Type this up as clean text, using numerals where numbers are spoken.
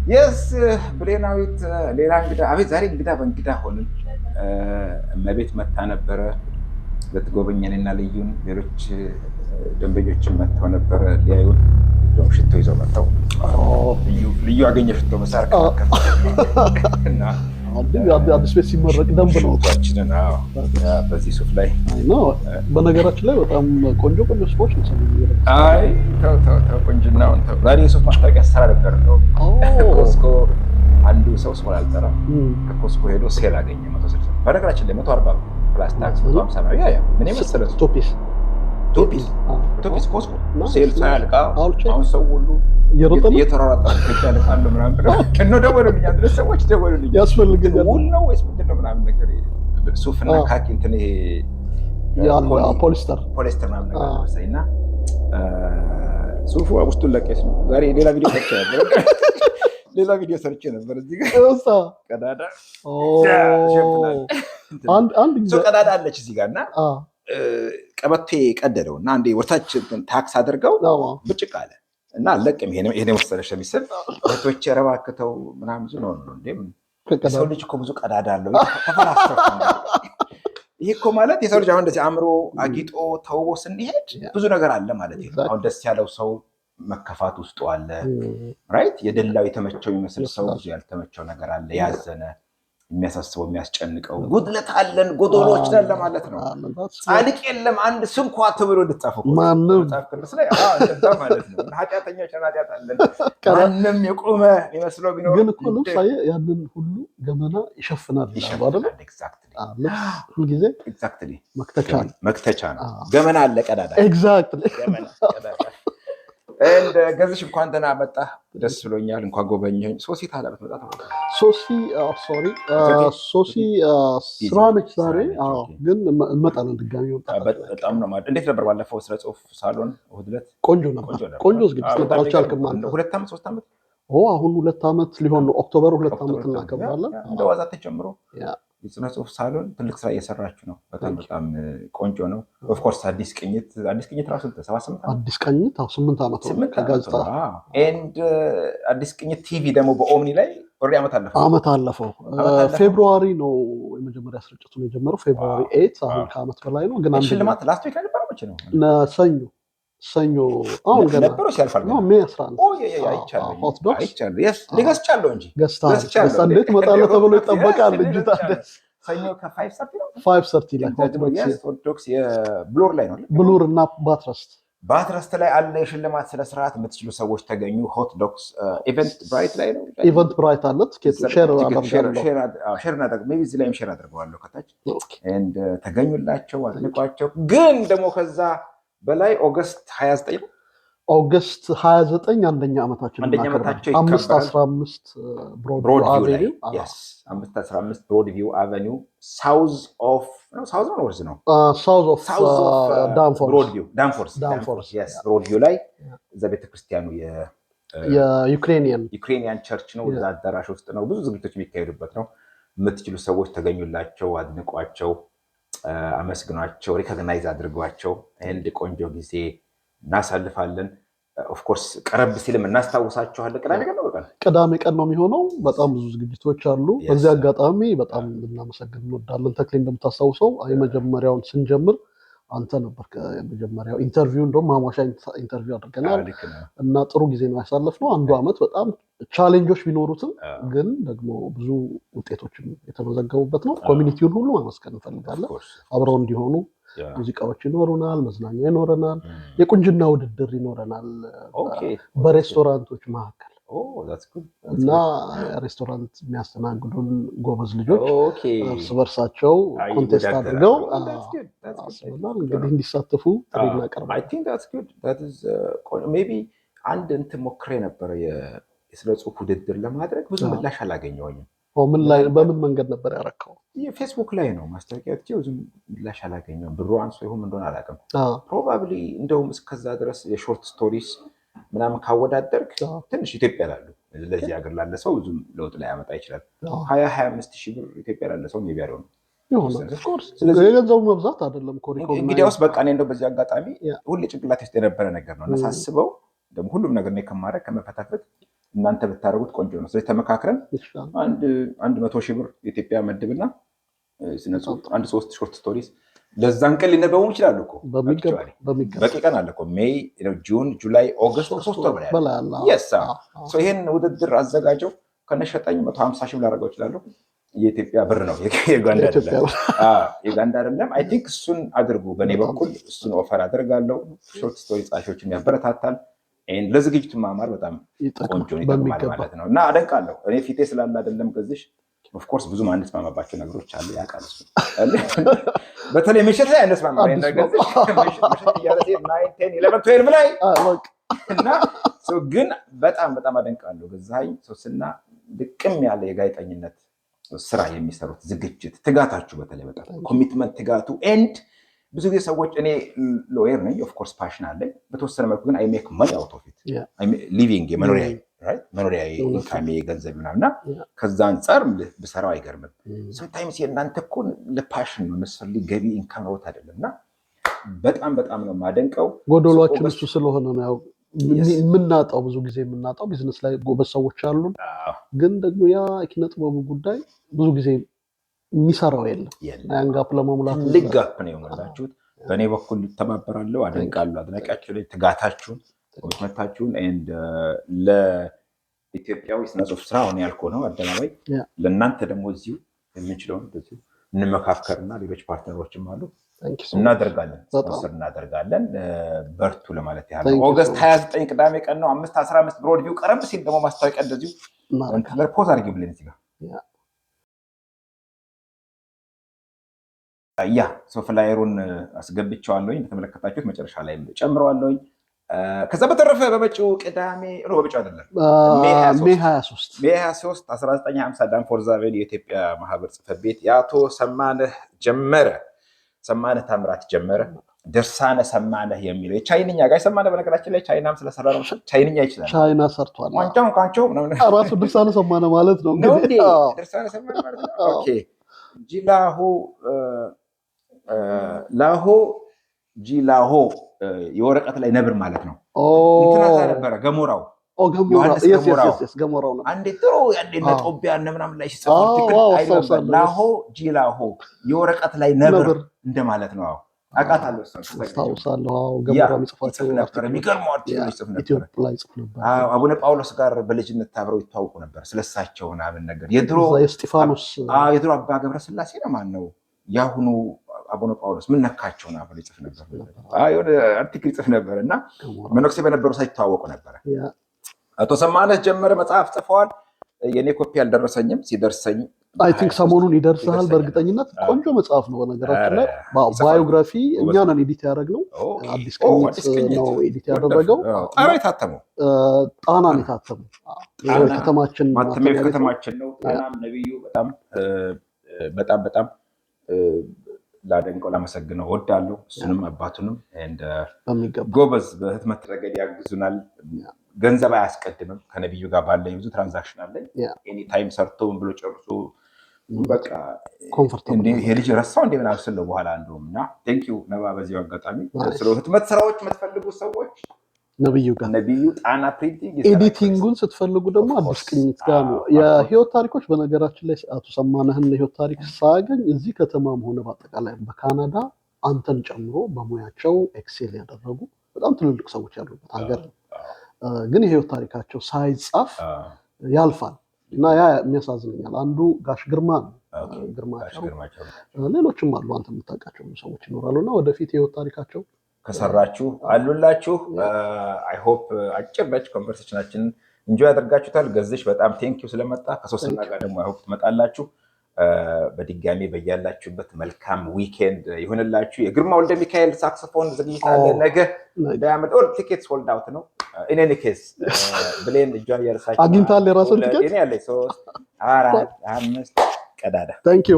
የስ ብሌናዊት ሌላ እንግዳ አቤት ዛሬ እንግዳ በእንግዳ ሆንን። እመቤት መታ ነበረ ልትጎበኘን እና ልዩን ሌሎች ደንበኞችን መጥተው ነበረ ሊያዩን። ሽቶ ይዘው መጥተው ልዩ አገኘ ሽቶ መሳር እና አዲስ ቤት ሲመረቅ ደንብ ነው። በዚህ ሱፍ ላይ በነገራችን ላይ በጣም ቆንጆ ቆንጆ ሱፎች ነው። አይ ተው ቁንጅናውን ተው። ዛሬ የሱፍ ማስታወቂያ ስራ ነበር ነው። ኮስኮ አንዱ ሰው ስሞል አልጠራ ከኮስኮ ሄዶ ሴል አገኘ 160 በነገራችን ላይ 140 ፕላስ ታክስ 150 ነው። ያ ምን የመሰለ ቶፒስ ኮስኮ ሴል ሳያልቃ አሁን ሰው ሁሉ እየተሯሯጠ ያልቃሉ ምናምን ብለው ከነ ደወሉልኝ። አንድ ሰዎች ደወሉልኝ ያስፈልገኛል ውል ነው ወይስ ምንድን ነው ምናምን ነገር ሱፍና ካኪ እንትን ይሄ ፖሊስተር ምናምን ነገር መሰለኝና ሱፉ ውስጡን ለቄስ ነው። ዛሬ ሌላ ቪዲዮ ሰርቼ ነበር እዚህ ጋር ቀዳዳ ቀዳዳ አለች እዚህ ጋር እና ቀበቴ ቀደደው እና አንዴ ወርታች ታክስ አድርገው ብጭቅ አለ እና አለቅም። ይሄን መሰለ ሸሚስን ወቶች ረባክተው ምናምን ነው እንዴ ሰው ልጅ እኮ ብዙ ቀዳዳ አለው ተፈራስተው። ይሄ እኮ ማለት የሰው ልጅ አሁን እንደዚህ አምሮ አጊጦ ተውቦ ስንሄድ ብዙ ነገር አለ ማለት ነው። አሁን ደስ ያለው ሰው መከፋት ውስጡ አለ ራይት። የደላው የተመቸው የሚመስል ሰው ብዙ ያልተመቸው ነገር አለ። ያዘነ የሚያሳስበው የሚያስጨንቀው ጉድለት አለን ጎዶሎች ነን ለማለት ነው። ጻድቅ የለም አንድ ስንኳ ተብሎ እንድትጻፈው ማንም ማለት ነው። ኃጢአተኞች ኃጢአት አለን ማንም የቆመ የሚመስለው ቢኖር ግን እኮ ልብስ ያንን ሁሉ ገመና ይሸፍናል አይደል? ሁልጊዜ መክተቻ ነው። ገመና አለ ቀዳዳ ገመና ቀዳዳ እንደ ገዝሽ እንኳን ደህና መጣህ ደስ ብሎኛል። እንኳን ጎበኘኝ። ሶሲ ታላበት መጣ ሶሲ ስራ ነች ዛሬ። ግን እንመጣለን ድጋሚ በጣም ነው ማለት። እንዴት ነበር ባለፈው ስለ ጽሁፍ ሳሎን እሑድ ዕለት? ቆንጆ ነበር። ቆንጆ ዝግጅት ነበር። አልቻልክም አንተ? 2 ዓመት 3 ዓመት አሁን 2 ዓመት ሊሆን ነው። ኦክቶበር 2 ዓመት እናከብራለን። እንደ ዋዛ ተጨምሮ የጽሁፍ ሳሎን ትልቅ ስራ እየሰራችሁ ነው። በጣም ቆንጆ ነው። ኦፍ ኮርስ አዲስ ቅኝት ራሱ 78 አዲስ ቅኝት 8 ዓመት ከጋዜጣ ኤንድ አዲስ ቅኝት ቲቪ ደግሞ በኦምኒ ላይ ኦሬዲ ዓመት አለፈው። ፌብሩዋሪ ነው የመጀመሪያ ስርጭቱን የጀመረው ፌብሩዋሪ 8 አሁን ከዓመት በላይ ነው። ግን ሽልማት ላስት ዊክ ነበር መቼ ነው? ሰኞ አሁን ገና ነበሩ ሲያልፋል ነው ሜይ 11 አይቻለሁ እንጂ ገዝታ እንዴት መጣለ ተብሎ ይጠበቃል እንጂ ታዲያ ሰኞ ከ5:30 ነው 5:30 ላይ ኦርቶዶክስ የብሉር ላይ ነው ብሉር እና ባትረስት ላይ አለ የሽልማት ስለ ስርዓት የምትችሉ ሰዎች ተገኙ። ሆት ዶክስ ኢቨንት ብራይት ላይ ነው ኢቨንት ብራይት አለ። ሼር አድርገዋለሁ ከታች ኤንድ ተገኙላቸው አድንቋቸው። ግን ደግሞ ከዛ በላይ ኦገስት 29 አንደኛ ዓመታችን 515 ብሮድቪው አቨኒው ሳውዝ ኦፍ ዳንፎርስ ብሮድቪው ላይ እዛ ቤተክርስቲያኑ የዩክሬኒያን ቸርች ነው። እዛ አዳራሽ ውስጥ ነው ብዙ ዝግጅቶች የሚካሄዱበት ነው። የምትችሉ ሰዎች ተገኙላቸው፣ አድንቋቸው፣ አመስግኗቸው፣ ሪኮግናይዝ አድርጓቸው። አንድ ቆንጆ ጊዜ እናሳልፋለን። ኦፍኮርስ ቀረብ ሲልም እናስታውሳችኋለን። ቅዳሜ ቀን ነው የሚሆነው። በጣም ብዙ ዝግጅቶች አሉ። በዚህ አጋጣሚ በጣም ልናመሰግን እንወዳለን። ተክሌ እንደምታስታውሰው የመጀመሪያውን ስንጀምር አንተ ነበር የመጀመሪያው ኢንተርቪው፣ እንደውም ማሟሻ ኢንተርቪው አድርገናል እና ጥሩ ጊዜ ነው ያሳለፍነው። አንዱ ዓመት በጣም ቻሌንጆች ቢኖሩትም ግን ደግሞ ብዙ ውጤቶችን የተመዘገቡበት ነው። ኮሚኒቲውን ሁሉ ማመስገን እንፈልጋለን። አብረው እንዲሆኑ ሙዚቃዎች ይኖሩናል፣ መዝናኛ ይኖረናል፣ የቁንጅና ውድድር ይኖረናል በሬስቶራንቶች መካከል እና ሬስቶራንት የሚያስተናግዱን ጎበዝ ልጆች እርስ በርሳቸው ኮንቴስት አድርገው እንግዲህ እንዲሳተፉ ጥሪ እናቀርባለን። አንድ እንትን ሞክሬ ነበረ የስነ ጽሁፍ ውድድር ለማድረግ ብዙ ምላሽ አላገኘሁኝም። በምን መንገድ ነበር ያረከው? ፌስቡክ ላይ ነው ማስታወቂያ ብዙ ምላሽ አላገኘሁም። ብሩ አንሶ ይሁን እንደሆነ አላውቅም። ፕሮባብሊ እንደውም እስከዛ ድረስ የሾርት ስቶሪስ ምናምን ካወዳደርክ ትንሽ ኢትዮጵያ ላሉ ለዚህ ሀገር ላለ ሰው ብዙ ለውጥ ላይ ያመጣ ይችላል። 20-25 ሺህ ብር ኢትዮጵያ ላለ ሰው ሜቢ ያለው ነው። የገንዘቡ መብዛት አይደለም። እንግዲያውስ በቃ እኔ እንደው በዚህ አጋጣሚ ሁሌ ጭንቅላቴ ውስጥ የነበረ ነገር ነው እና ሳስበው ደግሞ ሁሉም ነገር ነው ከማድረግ ከመፈታፈት እናንተ ብታደርጉት ቆንጆ ነው። ስለዚህ ተመካክረን አንድ 100 ሺህ ብር የኢትዮጵያ መድብና አንድ 3 ሾርት ስቶሪስ ለዛን ቀን ሊነበቡ ይችላሉ እኮ በቂ ቀን አለ እኮ ሜይ፣ ጁን፣ ጁላይ፣ ኦገስት 3 ወር በላይ ይሄን ውድድር አዘጋጀው ከነሸጠኝ 150 ሺህ ላደርገው እችላለሁ። የኢትዮጵያ ብር ነው የኡጋንዳ አይደለም። አይ ቲንክ እሱን አድርጉ። በእኔ በኩል እሱን ኦፈር አደርጋለሁ። ሾርት ስቶሪ ጻፊዎችን ያበረታታል። ለዝግጅቱ ማማር በጣም ቆንጆ ይጠቅማል ማለት ነው እና አደንቃለሁ። እኔ ፊቴ ስላለ አይደለም ገዝሽ ኦፍኮርስ ብዙ ማንስማማባቸው ነገሮች አሉ ያውቃል እሱ በተለይ ምሽት ላይ አንስማማባቸው ነገሮች ምሽት እያለ 9 10 11 12 ላይ እና ግን በጣም አደንቃለሁ ገዛኸኝ ሶስና ድቅም ያለ የጋዜጠኝነት ስራ የሚሰሩት ዝግጅት ትጋታችሁ በተለይ በጣም ኮሚትመንት ትጋቱ ኤንድ ብዙ ጊዜ ሰዎች እኔ ሎየር ነኝ ኦፍኮርስ ፓሽን አለኝ በተወሰነ መልኩ ግን አይ ሜክ መኒ አውት ኦፍ ኢት ሊቪንግ የመኖሪያ ኢንካም ገንዘብ ምናምና ከዛ አንጻር ብሰራው አይገርምም። sometimes የእናንተ እኮ ለፓሽን ነው necessarily ገቢ ኢንካም አውት አይደለምና በጣም ነው ማደንቀው። ጎዶሏችን እሱ ስለሆነ ነው ያው የምናጣው ብዙ ጊዜ የምናጣው ቢዝነስ ላይ ጎበዝ ሰዎች አሉ፣ ግን ደግሞ ያ ኪነ ጥበቡ ጉዳይ ብዙ ጊዜ የሚሰራው የለም። ያን ጋፕ ለመሙላት ልጋፕ ነው የሆነላችሁት። በእኔ በኩል ተባበራለሁ፣ አደንቃለሁ። አድናቂያችሁ ላይ ትጋታችሁን ኮሚትመንታችሁን ኤንድ ለኢትዮጵያዊ ስነ ጽሁፍ ስራ ሆነ ያልኩ ነው አደናባይ ለእናንተ ደግሞ እዚሁ የምንችለውን በዚሁ እንመካከርና ሌሎች ፓርትነሮችም አሉ እናደርጋለን። በርቱ ለማለት ያህል ነው። ኦገስት 29 ቅዳሜ ቀን ነው 5:15 ብሮድቪው ቀረብ ሲል ደግሞ ማስታወቂያ እንደዚሁ ፖዝ አድርጊው ብለን እዚህ ጋር ያ ሶፍትዌሩን አስገብቼዋለሁኝ እንደተመለከታችሁት መጨረሻ ላይ ጨምረዋለሁኝ። ከዛ በተረፈ በመጪው ቅዳሜ ነው በመጪው አይደለም ሜይ 23 1950 ዳንፎርዝ አቬኒ የኢትዮጵያ ማህበር ጽሕፈት ቤት የአቶ ሰማነ ታምራት ጀመረ ድርሳነ ሰማነ የሚለው የቻይንኛ ጋር ሰማነ በነገራችን ላይ ቻይናም ስለሰራ ነው ቻይንኛ ይችላል ቻይና ሰርቷል ቋንቋው ራሱ ድርሳነ ሰማነ ማለት ነው እንግዲህ ድርሳነ ሰማነ ማለት ነው። ኦኬ ጂላሆ የወረቀት ላይ ነብር ማለት ነው። እንትና ነበረ ገሞራው ገሞራው ነው አንዴ ጥሩ ያንዴ ለጦቢያ ምናምን ላይ ሲጽፍ ላሆ ጂላሆ የወረቀት ላይ ነብር እንደማለት ነው። አቃታለሁ ታውሳለሁ ገሞራው የሚጽፋቸው ነበር የሚገርመው አርቲክሎች ጽፍ ነበር ኢትዮጵያ ላይ ጽፍ ነበር። አቡነ ጳውሎስ ጋር በልጅነት ታብረው ይታወቁ ነበር። ስለሳቸው ምናምን ነገር የድሮ አባ ገብረ ስላሴ ነው ማን ነው ያሁኑ አቡነ ጳውሎስ ምን ነካቸው ነው ብሎ ይጽፍ ነበር። የሆነ አርቲክል ይጽፍ ነበር እና መነኩሴ በነበሩ ሳይተዋወቁ ነበር። አቶ ሰማነ ጀመረ መጽሐፍ ጽፈዋል። የኔ ኮፒ አልደረሰኝም። ሲደርሰኝ አይ ቲንክ ሰሞኑን ይደርሳል በእርግጠኝነት። ቆንጆ መጽሐፍ ነው በነገራችን ላይ ባዮግራፊ እኛ ነን ኤዲት ያደረግነው። አዲስ ቅኝት ነው ኤዲት ያደረገው። ጣና የታተመው ጣናን የታተመው ከተማችን ነው። ጣናም ነብዩ በጣም ላደንቀው ላመሰግነው ወዳለሁ። እሱንም አባቱንም ጎበዝ በህትመት ረገድ ያግዙናል። ገንዘብ አያስቀድምም። ከነብዩ ጋር ባለኝ ብዙ ትራንዛክሽን አለኝ። ኤኒ ታይም ሰርቶን ብሎ ጨርሶ በቃ ኮምፎርታብል ይሄ ልጅ ረሳው እንደ ምናምን ስለው በኋላ እንደውም እና ቴንክ ዩ ነባ በዚሁ አጋጣሚ ስለ ህትመት ስራዎች የምትፈልጉ ሰዎች ነብዩ ጣና ፕሪንቲንግ ኤዲቲንጉን ስትፈልጉ ደግሞ አዲስ ቅኝት ጋር ነው። የህይወት ታሪኮች በነገራችን ላይ አቶ ሰማነህን የህይወት ታሪክ ሳገኝ እዚህ ከተማም ሆነ በአጠቃላይ በካናዳ አንተን ጨምሮ በሙያቸው ኤክሴል ያደረጉ በጣም ትልልቅ ሰዎች ያሉበት ሀገር ነው። ግን የህይወት ታሪካቸው ሳይጻፍ ያልፋል እና ያ የሚያሳዝነኛል። አንዱ ጋሽ ግርማ ነው። ግርማቸው ሌሎችም አሉ አንተ የምታውቃቸው ሰዎች ይኖራሉና ወደፊት የህይወት ታሪካቸው ከሰራችሁ አሉላችሁ። አይ ሆፕ አጭር ነች ኮንቨርሴሽናችንን ኢንጆይ ያደርጋችሁታል። ገዝሽ በጣም ቴንኪው ስለመጣ ከሶስትና ጋር ደግሞ አይ ሆፕ ትመጣላችሁ። በድጋሚ በያላችሁበት መልካም ዊኬንድ ይሁንላችሁ። የግርማ ወልደ ሚካኤል ሳክሶፎን ዝግጅት አለ ነገ ዳያመድ ኦል ቲኬትስ ሆልድ አውት ነው። ኢን ኤኒ ኬስ ብሌን እጇን ያርሳችሁ አግኝታል የራሱን ቲኬት እኔ ያለኝ 3 4 5 ቀዳዳ ታንኪዩ